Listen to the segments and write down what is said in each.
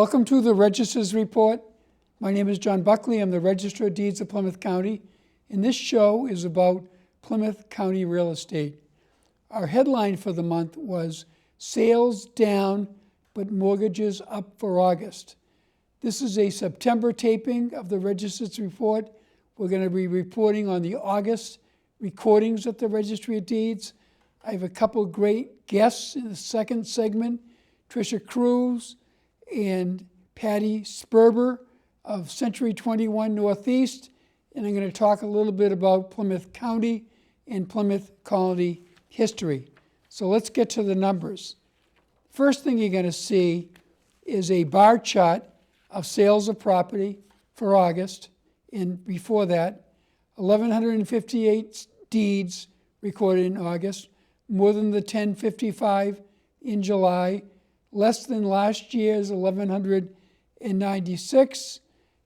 Welcome to the Register's Report. My name is John Buckley. I'm the Register of Deeds of Plymouth County, and this show is about Plymouth County real estate. Our headline for the month was Sales Down, but Mortgages Up for August. This is a September taping of the Register's Report. We're going to be reporting on the August recordings at the Registry of Deeds. I have a couple great guests in the second segment, Tricia Cruz and Patty Sperber of Century 21 Northeast, and I'm going to talk a little bit about Plymouth County and Plymouth Colony history. So let's get to the numbers. First thing you're going to see is a bar chart of sales of property for August, and before that, 1,158 deeds recorded in August, more than the 1055 in July, less than last year's 1,196,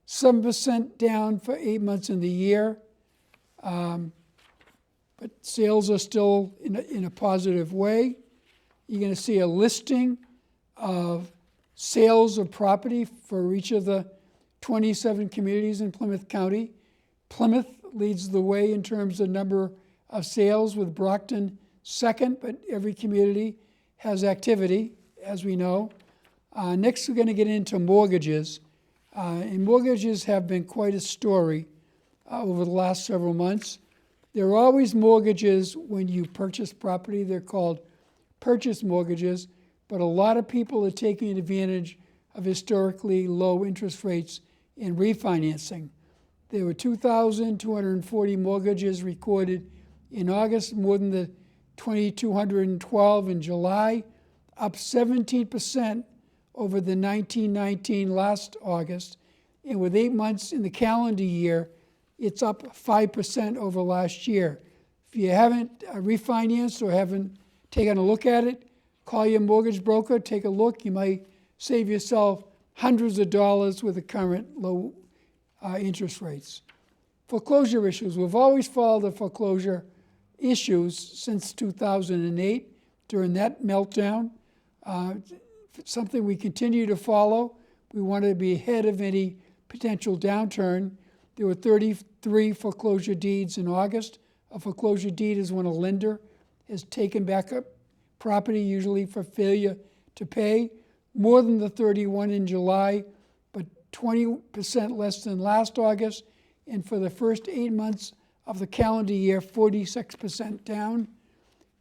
7% down for 8 months in the year. But sales are still in a positive way. You're going to see a listing of sales of property for each of the 27 communities in Plymouth County. Plymouth leads the way in terms of number of sales, with Brockton second, but every community has activity, as we know. Next, we're going to get into mortgages. And mortgages have been quite a story over the last several months. There are always mortgages when you purchase property. They're called purchase mortgages, but a lot of people are taking advantage of historically low interest rates in refinancing. There were 2,240 mortgages recorded in August, more than the 2,212 in July, up 17% over the 1919 last August. And with 8 months in the calendar year, it's up 5% over last year. If you haven't refinanced or haven't taken a look at it, call your mortgage broker, take a look. You might save yourself hundreds of dollars with the current low interest rates. Foreclosure issues. We've always followed the foreclosure issues since 2008 during that meltdown. Something we continue to follow. We want to be ahead of any potential downturn. There were 33 foreclosure deeds in August. A foreclosure deed is when a lender has taken back up property, usually for failure to pay. More than the 31 in July, but 20% less than last August. And for the first 8 months of the calendar year, 46% down.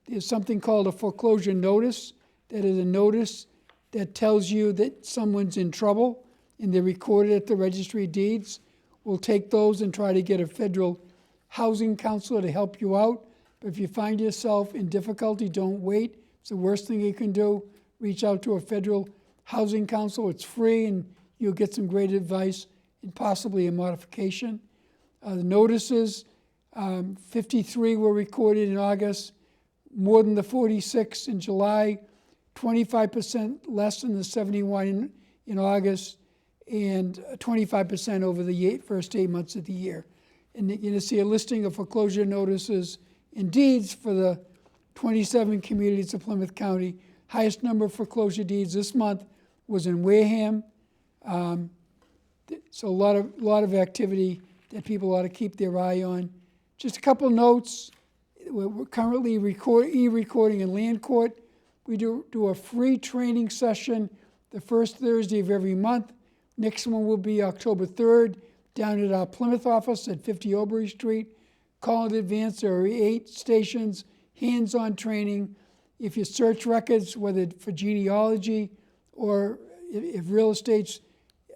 There's something called a foreclosure notice. That is a notice that tells you that someone's in trouble, and they're recorded at the Registry of Deeds. We'll take those and try to get a federal housing counselor to help you out. But if you find yourself in difficulty, don't wait. It's the worst thing you can do. Reach out to a federal housing counselor. It's free, and you'll get some great advice and possibly a modification. The notices, 53 were recorded in August, more than the 46 in July, 25% less than the 71 in August, and 25% over the first 8 months of the year. And you're going to see a listing of foreclosure notices and deeds for the 27 communities of Plymouth County. Highest number of foreclosure deeds this month was in Wareham. So a lot of activity that people ought to keep their eye on. Just a couple notes. We're currently e-recording in land court. We do a free training session the first Thursday of every month. Next one will be October 3rd down at our Plymouth office at 50 Oberry Street. Call in advance. There are 8 stations, hands-on training. If you search records, whether for genealogy or if real estate's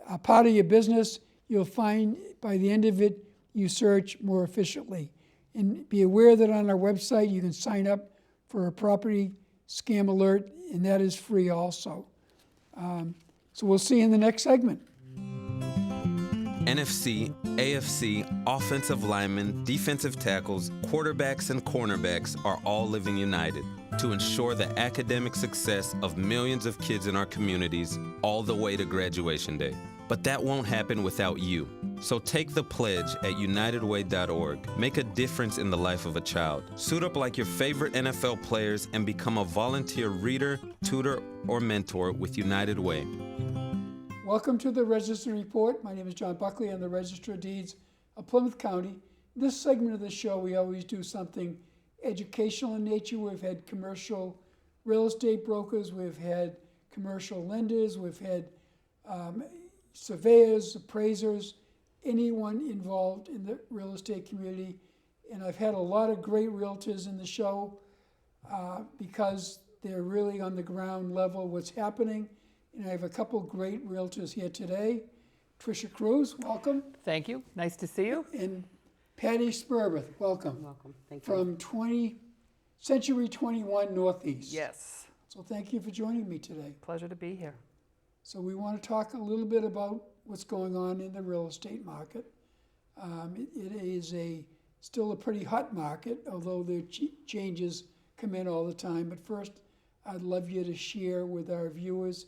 a part of your business, you'll find by the end of it, you search more efficiently. And be aware that on our website, you can sign up for a property scam alert, and that is free also. So we'll see you in the next segment. NFC, AFC, offensive linemen, defensive tackles, quarterbacks, and cornerbacks are all living united to ensure the academic success of millions of kids in our communities all the way to graduation day. But that won't happen without you. So take the pledge at unitedway.org. Make a difference in the life of a child. Suit up like your favorite NFL players and become a volunteer reader, tutor, or mentor with United Way. Welcome to the Register Report. My name is John Buckley. I'm the Register of Deeds of Plymouth County. This segment of the show, we always do something educational in nature. We've had commercial real estate brokers, we've had commercial lenders, we've had surveyors, appraisers, anyone involved in the real estate community. And I've had a lot of great realtors in the show because they're really on the ground level what's happening. And I have a couple great realtors here today. Tricia Cruz, welcome. Thank you. Nice to see you. And Patty Sperberth, welcome. Welcome. Thank you. From Century 21 Northeast. Yes. So thank you for joining me today. Pleasure to be here. So we want to talk a little bit about what's going on in the real estate market. It is still a pretty hot market, although the changes come in all the time. But first, I'd love you to share with our viewers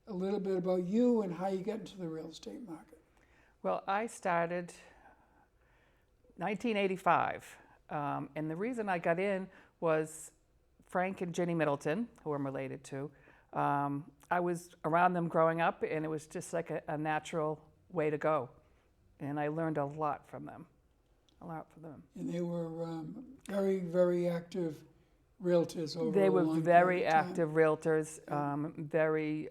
a little bit about you and how you got into the real estate market. Well, I started 1985, and the reason I got in was Frank and Ginny Middleton, who I'm related to. I was around them growing up, and it was just like a natural way to go. And I learned a lot from them, And they were very, very active realtors over They a were long very period of time. active realtors, very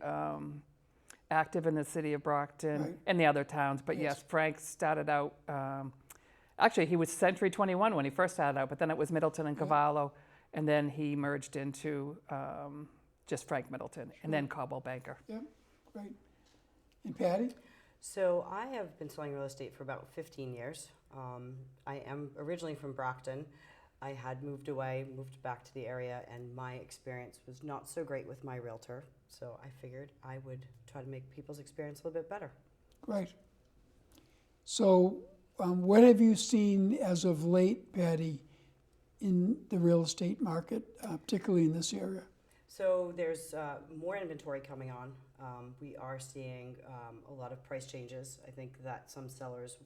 active in the city of Brockton Right. and the other towns. But Yes. yes, Frank started out, actually he was Century 21 when he first started out, but then it was Middleton and Cavallo, and then he merged into just Frank Middleton, and then Cobble Banker. Yep, great. And Patty? So I have been selling real estate for about 15 years. I am originally from Brockton. I had moved back to the area, and my experience was not so great with my realtor. So I figured I would try to make people's experience a little bit better. Great. So what have you seen as of late, Patty, in the real estate market, particularly in this area? So there's more inventory coming on. We are seeing a lot of price changes. I think that some sellers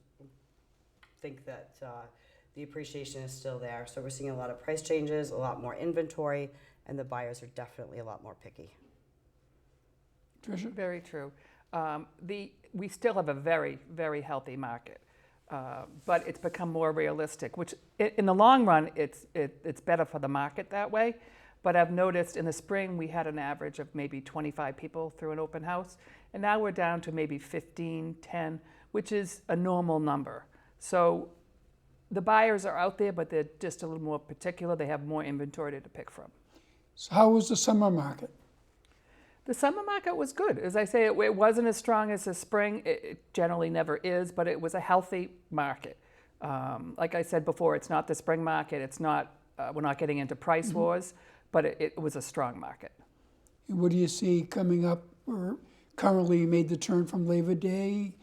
think that the appreciation is still there. So we're seeing a lot of price changes, a lot more inventory, and the buyers are definitely a lot more picky. Tricia? Very true. We still have a very, very healthy market, but it's become more realistic, which in the long run, it's better for the market that way. But I've noticed in the spring, we had an average of maybe 25 people through an open house, and now we're down to maybe 15, 10, which is a normal number. So the buyers are out there, but they're just a little more particular. They have more inventory to pick from. So how was the summer market? The summer market was good. As I say, it wasn't as strong as the spring. It generally never is, but it was a healthy market. Like I said before, it's not the spring market. It's not. We're not getting into price wars, but it was a strong market. What do you see coming up? Or currently, you made the turn from Labor Day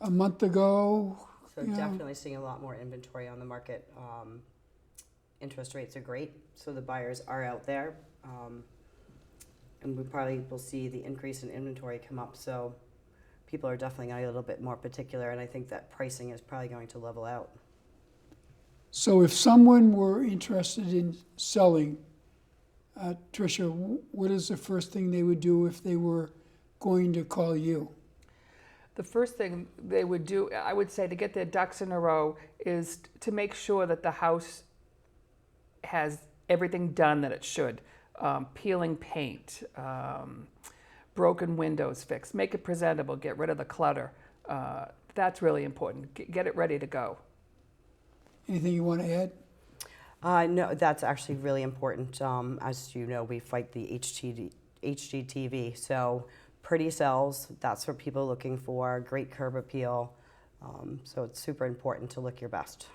a month ago. So definitely seeing a lot more inventory on the market. Interest rates are great, so the buyers are out there. And we probably will see the increase in inventory come up. So people are definitely going to be a little bit more particular, and I think that pricing is probably going to level out. So if someone were interested in selling, Tricia, what is the first thing they would do if they were going to call you? The first thing they would do, I would say, to get their ducks in a row is to make sure that the house has everything done that it should. Peeling paint, broken windows fixed, make it presentable, get rid of the clutter. That's really important. Get it ready to go. Anything you want to add? No, that's actually really important. As you know, we fight the HGTV, so pretty sells. That's what people are looking for. Great curb appeal. So it's super important to look your best.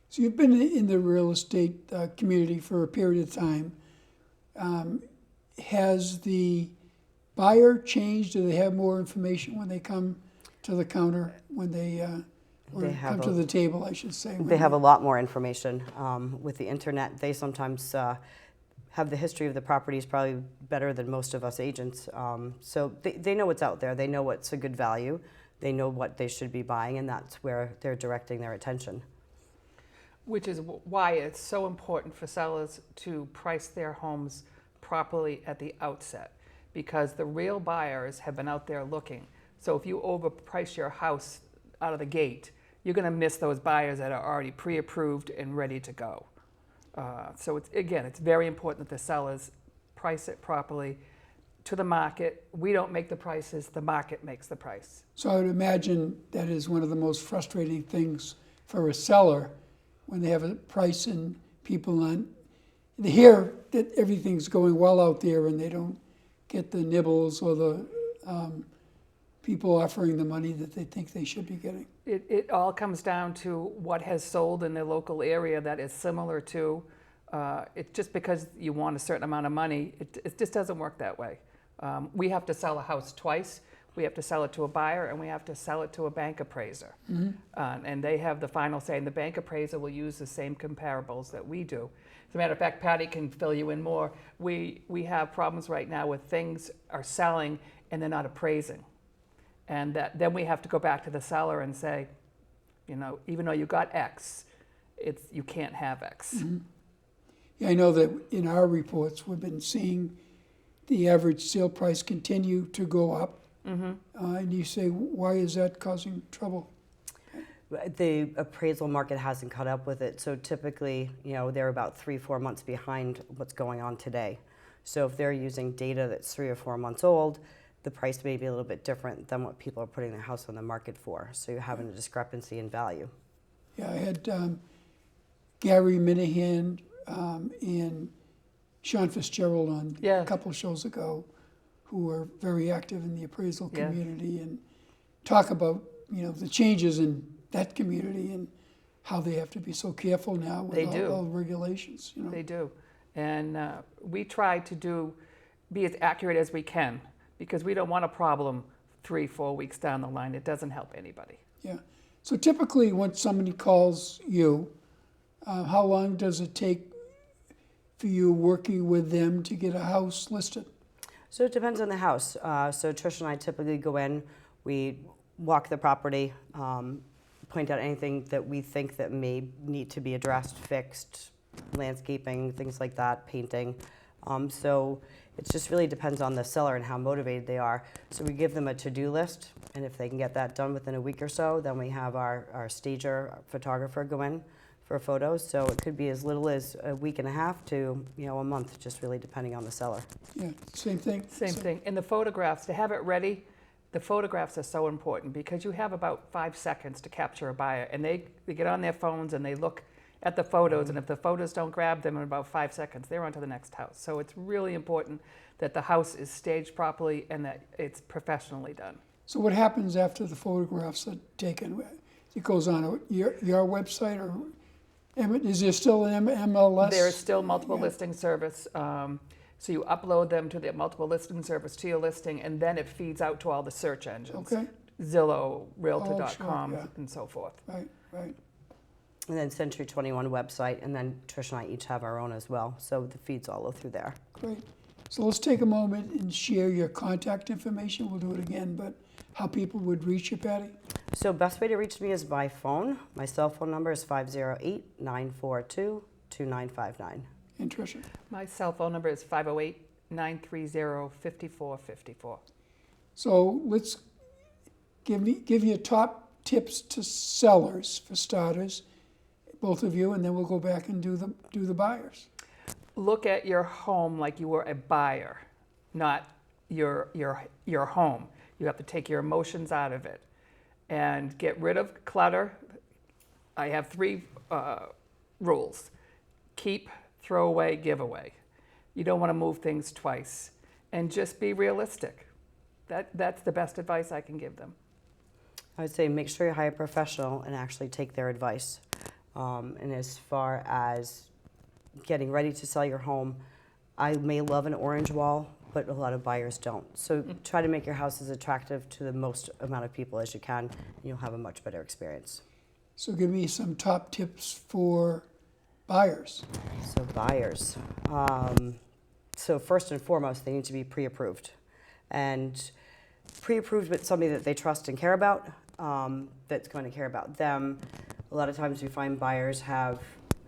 So you've been in the real estate community for a period of time. Has the buyer changed? Do they have more information when they come to the counter, when they come to the table, I should say? They have a lot more information. With the internet, they sometimes have the history of the properties probably better than most of us agents. So they know what's out there. They know what's a good value. They know what they should be buying, and that's where they're directing their attention. Which is why it's so important for sellers to price their homes properly at the outset, because the real buyers have been out there looking. So if you overprice your house out of the gate, you're going to miss those buyers that are already pre-approved and ready to go. So it's very important that the sellers price it properly to the market. We don't make the prices, the market makes the price. So I would imagine that is one of the most frustrating things for a seller when they have a price and people they hear that everything's going well out there and they don't get the nibbles or the people offering the money that they think they should be getting. It all comes down to what has sold in the local area that is similar to, it's just because you want a certain amount of money, it just doesn't work that way. We have to sell a house twice. We have to sell it to a buyer and we have to sell it to a bank appraiser. And they have the final say, and the bank appraiser will use the same comparables that we do. As a matter of fact, Patty can fill you in more. We have problems right now with things are selling and they're not appraising. And then we have to go back to the seller and say, you know, even though you got X, you can't have X. Yeah, I know that in our reports, we've been seeing the average sale price continue to go up. And you say, why is that causing trouble? The appraisal market hasn't caught up with it. So typically, you know, they're about 3-4 months behind what's going on today. So if they're using data that's 3 or 4 months old, the price may be a little bit different than what people are putting their house on the market for. So you're having a discrepancy in value. Yeah, I had Gary Minahan and Sean Fitzgerald on a couple of shows ago, who are very active in the appraisal community and talk about, you know, the changes in that community and how they have to be so careful now with all the regulations. You know? They do. And we try to be as accurate as we can because we don't want a problem 3-4 weeks down the line. It doesn't help anybody. Yeah. So typically when somebody calls you, how long does it take for you working with them to get a house listed? So it depends on the house. So Trish and I typically go in, we walk the property, point out anything that we think that may need to be addressed, fixed, landscaping, things like that, painting. So it just really depends on the seller and how motivated they are. So we give them a to-do list, and if they can get that done within a week or so, then we have our stager, our photographer go in for photos. So it could be as little as a week and a half to, you know, a month, just really depending on the seller. Yeah, same thing. Same thing. And the photographs, to have it ready, the photographs are so important because you have about 5 seconds to capture a buyer. And they get on their phones and they look at the photos. And if the photos don't grab them in about 5 seconds, they're on to the next house. So it's really important that the house is staged properly and that it's professionally done. So what happens after the photographs are taken? It goes on your website, or is there still an MLS? There is still multiple listing service. So you upload them to the multiple listing service to your listing, and then it feeds out to all the search engines. Okay. Zillow, Realtor.com, sure, yeah. and so forth. Right. And then Century 21 website, and then Trish and I each have our own as well. So the feeds all go through there. Great. So let's take a moment and share your contact information. We'll do it again, but how people would reach you, Patty? So best way to reach me is by phone. My cell phone number is 508-942-2959. And Tricia? My cell phone number is 508-930-5454. So let's give you top tips to sellers, for starters, both of you, and then we'll go back and do the buyers. Look at your home like you were a buyer, not your home. You have to take your emotions out of it and get rid of clutter. I have 3 rules: keep, throw away, give away. You don't want to move things twice, and just be realistic. That's the best advice I can give them. I would say make sure you hire a professional and actually take their advice. And as far as getting ready to sell your home, I may love an orange wall, but a lot of buyers don't. So try to make your house as attractive to the most amount of people as you can, and you'll have a much better experience. So give me some top tips for buyers. So buyers. So first and foremost, they need to be pre-approved. And pre-approved with somebody that they trust and care about, that's going to care about them. A lot of times we find buyers have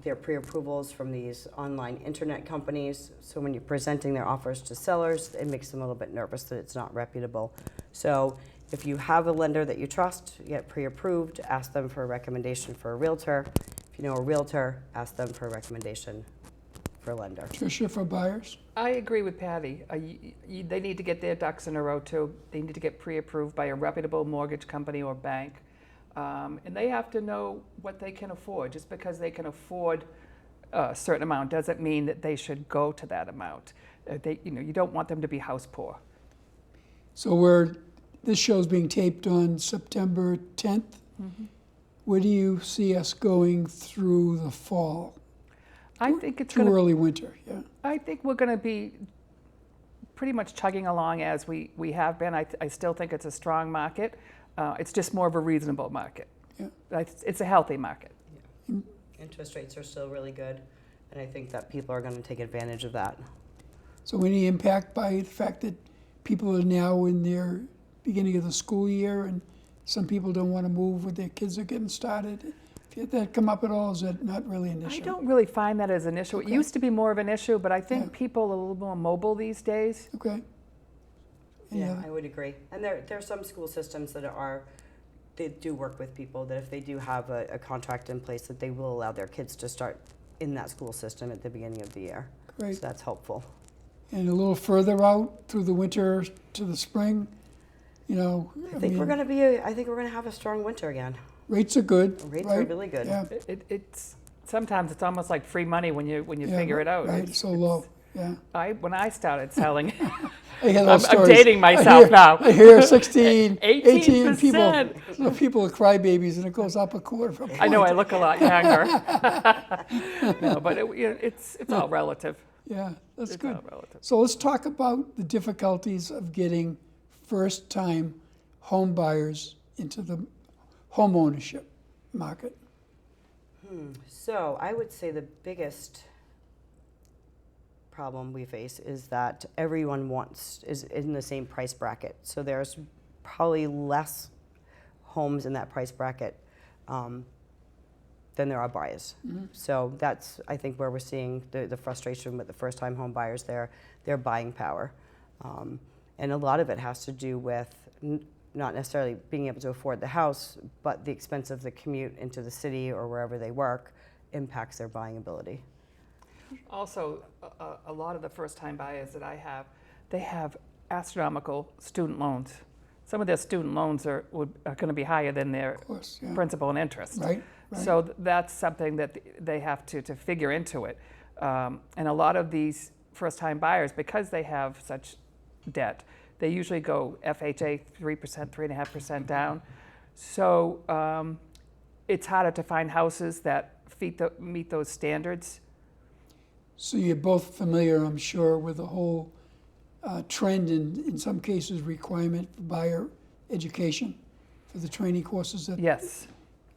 their pre-approvals from these online internet companies. So when you're presenting their offers to sellers, it makes them a little bit nervous that it's not reputable. So if you have a lender that you trust, you get pre-approved, ask them for a recommendation for a realtor. If you know a realtor, ask them for a recommendation for a lender. Tricia, for buyers? I agree with Patty. They need to get their ducks in a row too. They need to get pre-approved by a reputable mortgage company or bank. And they have to know what they can afford. Just because they can afford a certain amount doesn't mean that they should go to that amount. You don't want them to be house poor. So this show's being taped on September 10th. Mm-hmm. Where do you see us going through the fall? I think it's Too going to. early winter, yeah. I think we're going to be pretty much chugging along as we have been. I still think it's a strong market. It's just more of a reasonable market. Yeah. It's a healthy market. Interest rates are still really good, and I think that people are going to take advantage of that. So any impact by the fact that people are now in their beginning of the school year and some people don't want to move when their kids are getting started? If you had that come up at all, is that not really an issue? I don't really find that as an issue. It Okay. used to be more of an issue, but I think Yeah. people are a little more mobile these days. Okay. Any Yeah, other- I would agree. And there are some school systems that they do work with people, that if they do have a contract in place, that they will allow their kids to start in that school system at the beginning of the year. Great. So that's helpful. And a little further out through the winter to the spring, I think we're going to have a strong winter again. rates are good. Rates are right? really good. Yeah, It's sometimes it's almost like free money when you yeah, figure it out. Right, It's- so low, yeah. when I started selling, I hear I'm those stories. dating myself now. I hear 16, 18 18%. people are crybabies and it goes up a quarter of a point. I know I look a lot younger. No, but it's all relative. Yeah, that's It's good. all relative. So let's talk about the difficulties of getting first-time home buyers into the home ownership market. So I would say the biggest problem we face is that everyone is in the same price bracket. So there's probably less homes in that price bracket than there are buyers. So that's, I think, where we're seeing the frustration with the first-time home buyers, their buying power. And a lot of it has to do with not necessarily being able to afford the house, but the expense of the commute into the city or wherever they work impacts their buying ability. Also, a lot of the first-time buyers that I have, they have astronomical student loans. Some of their student loans are going to be higher than their Of course, yeah. principal and interest. Right. So that's something that they have to figure into it. And a lot of these first-time buyers, because they have such debt, they usually go FHA 3%, 3.5% down. So it's harder to find houses that meet those standards. So you're both familiar, I'm sure, with the whole trend and, in some cases, requirement for buyer education for the training courses that Yes.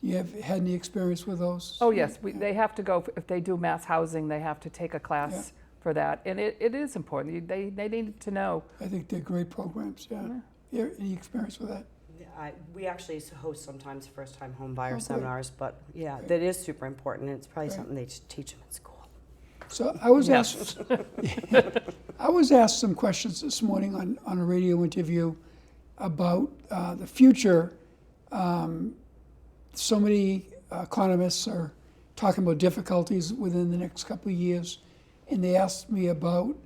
you have had any experience with those? Oh, yes. They have to go, if they do mass housing, they have to take a class for that. And it is important. They need to know. I think they're great programs, yeah. Any experience with that? We actually host sometimes first-time home buyer good. seminars, but yeah, Great. that is super important. It's probably Right. something they should teach them in school. So I was Yes. asked some questions this morning on a radio interview about the future. So many economists are talking about difficulties within the next couple of years, and they asked me about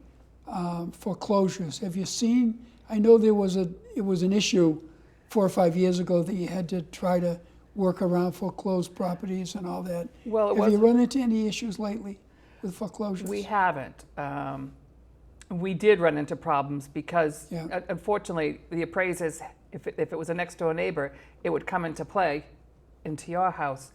foreclosures. Have you seen? I know it was an issue 4 or 5 years ago that you had to try to work around foreclosed properties and all that. Well, Have you run into any issues lately with foreclosures? We haven't. We did run into problems because, Yeah. unfortunately, the appraisers, if it was a next-door neighbor, it would come into play into your house.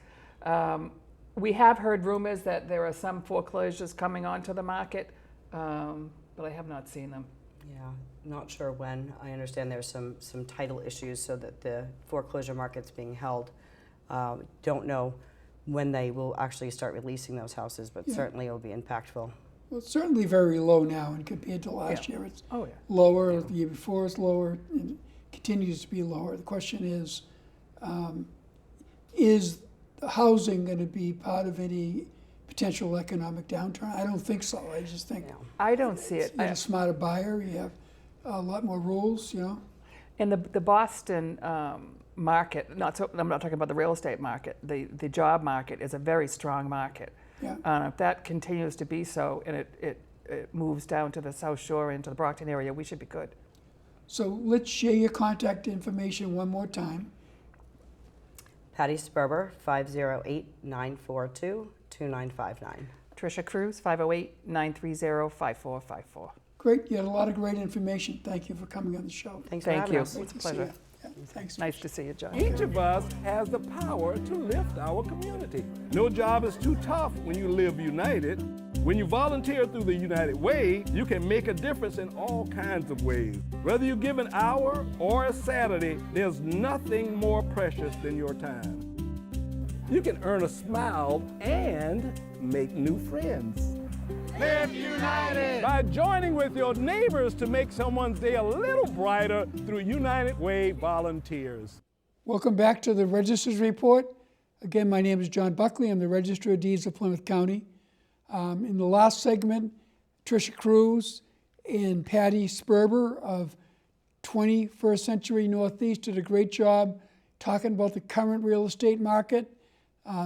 We have heard rumors that there are some foreclosures coming onto the market, but I have not seen them. Yeah, not sure when. I understand there's some title issues so that the foreclosure market's being held. Don't know when they will actually start releasing those houses, but Yeah. certainly it'll be impactful. Well, it's certainly very low now, and compared to last year, it's Oh, yeah. lower. The year before it's lower, and it continues to be lower. The question is the housing going to be part of any potential economic downturn? I don't think so. I just think Yeah. I don't see it. you're a smarter buyer. You have a lot more rules, In the Boston market, I'm not talking about the real estate market, the job market is a very strong market. Yeah. If that continues to be so and it moves down to the South Shore into the Brockton area, we should be good. So let's share your contact information one more time. Patty Sperber, 508-942-2959. Tricia Cruz, 508-930-5454. Great, you had a lot of great information. Thank you for coming on the show. Thanks for Thank having you. us. It's a Good to see pleasure. you. Yeah, thanks. Nice to see you, John. Each of us has the power to lift our community. No job is too tough when you live united. When you volunteer through the United Way, you can make a difference in all kinds of ways. Whether you give an hour or a Saturday, there's nothing more precious than your time. You can earn a smile and make new friends. Live united! By joining with your neighbors to make someone's day a little brighter through United Way volunteers. Welcome back to the Register's Report. Again, my name is John Buckley. I'm the Register of Deeds of Plymouth County. In the last segment, Tricia Cruz and Patty Sperber of 21st Century Northeast did a great job talking about the current real estate market,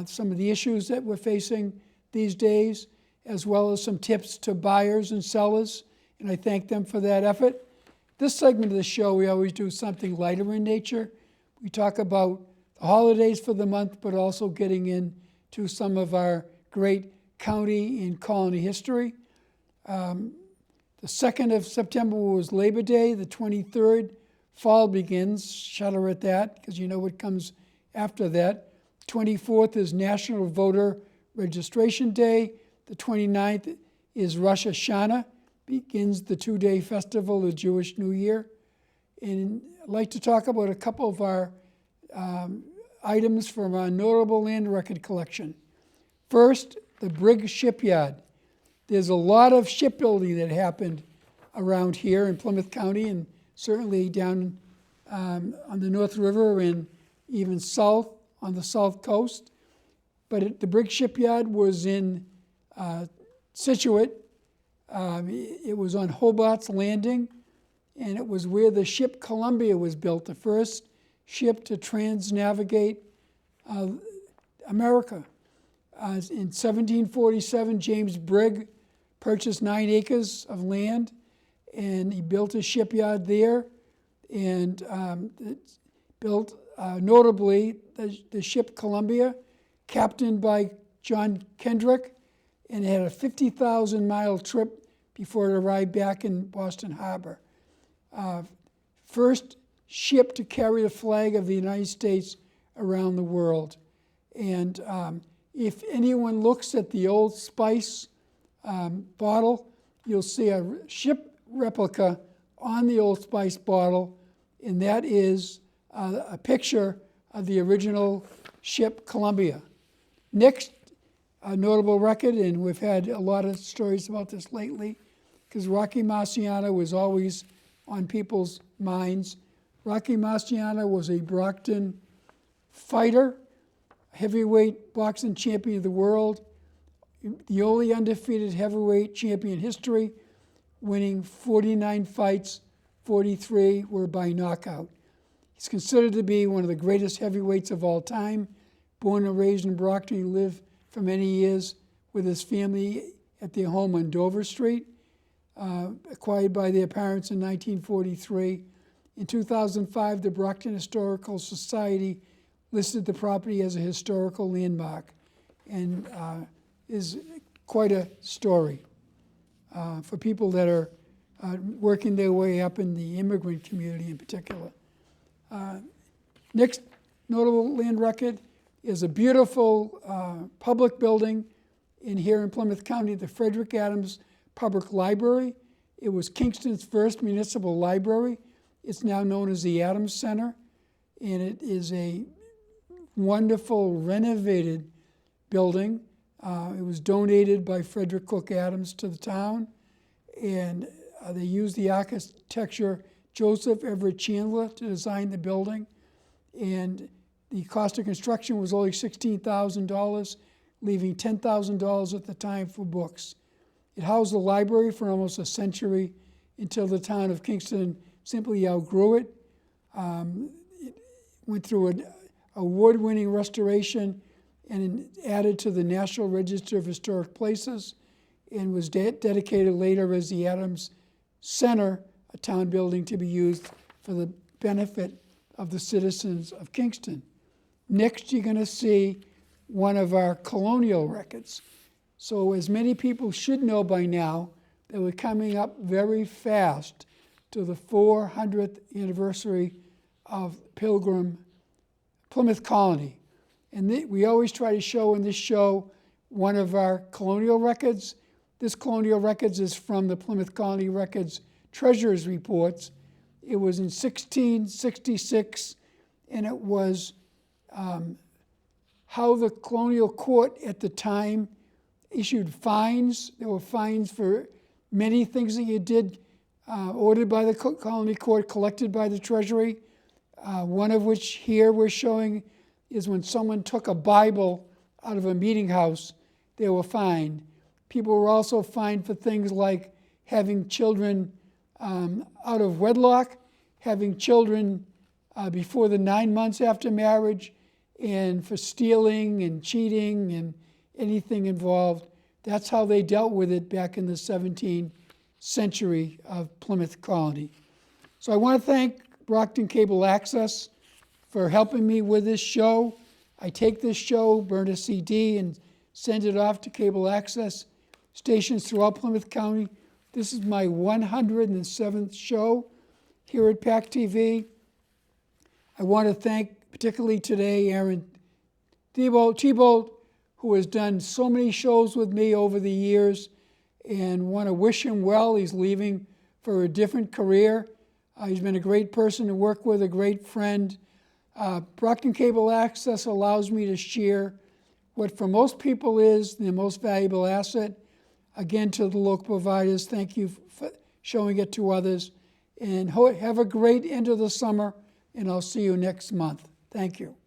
some of the issues that we're facing these days, as well as some tips to buyers and sellers, and I thank them for that effort. This segment of the show, we always do something lighter in nature. We talk about the holidays for the month, but also getting into some of our great county and colony history. The 2nd of September was Labor Day. The 23rd, fall begins. Shudder at that, because you know what comes after that. 24th is National Voter Registration Day. The 29th is Rosh Hashanah, begins the 2-day festival of the Jewish New Year. And I'd like to talk about a couple of our items from our notable land record collection. First, the Brig Shipyard. There's a lot of shipbuilding that happened around here in Plymouth County and certainly down on the North River and even south on the South Coast. But the Brig Shipyard was in Situate. It was on Hobart's Landing, and it was where the ship Columbia was built, the first ship to transnavigate America. In 1747, James Brigg purchased 9 acres of land, and he built a shipyard there, and built notably the ship Columbia, captained by John Kendrick, and it had a 50,000-mile trip before it arrived back in Boston Harbor. First ship to carry the flag of the United States around the world. And if anyone looks at the Old Spice bottle, you'll see a ship replica on the Old Spice bottle, and that is a picture of the original ship Columbia. Next, a notable record, and we've had a lot of stories about this lately, because Rocky Marciano was always on people's minds. Rocky Marciano was a Brockton fighter, heavyweight boxing champion of the world, the only undefeated heavyweight champion in history, winning 49 fights, 43 were by knockout. He's considered to be one of the greatest heavyweights of all time. Born and raised in Brockton, he lived for many years with his family at their home on Dover Street, acquired by their parents in 1943. In 2005, the Brockton Historical Society listed the property as a historical landmark, and is quite a story for people that are working their way up in the immigrant community in particular. Next notable land record is a beautiful public building here in Plymouth County, the Frederick Adams Public Library. It was Kingston's first municipal library. It's now known as the Adams Center, and it is a wonderful renovated building. It was donated by Frederick Cook Adams to the town, and they used the architecture Joseph Everett Chandler to design the building, and the cost of construction was only $16,000, leaving $10,000 at the time for books. It housed the library for almost a century until the town of Kingston simply outgrew it. It went through an award-winning restoration and added to the National Register of Historic Places, and was dedicated later as the Adams Center, a town building to be used for the benefit of the citizens of Kingston. Next, you're going to see one of our colonial records. So as many people should know by now, that we're coming up very fast to the 400th anniversary of Plymouth Colony. And we always try to show in this show one of our colonial records. This colonial records is from the Plymouth Colony Records Treasurer's Reports. It was in 1666, and it was how the colonial court at the time issued fines. There were fines for many things that you did, ordered by the colony court, collected by the Treasury. One of which here we're showing is when someone took a Bible out of a meeting house, they were fined. People were also fined for things like having children out of wedlock, having children before the 9 months after marriage, and for stealing and cheating and anything involved. That's how they dealt with it back in the 17th century of Plymouth Colony. So I want to thank Brockton Cable Access for helping me with this show. I take this show, burn a CD, and send it off to cable access stations throughout Plymouth County. This is my 107th show here at PAC TV. I want to thank particularly today Aaron Thibault, who has done so many shows with me over the years, and want to wish him well. He's leaving for a different career. He's been a great person to work with, a great friend. Brockton Cable Access allows me to share what for most people is the most valuable asset. Again, to the local providers, thank you for showing it to others. And have a great end of the summer, and I'll see you next month. Thank you.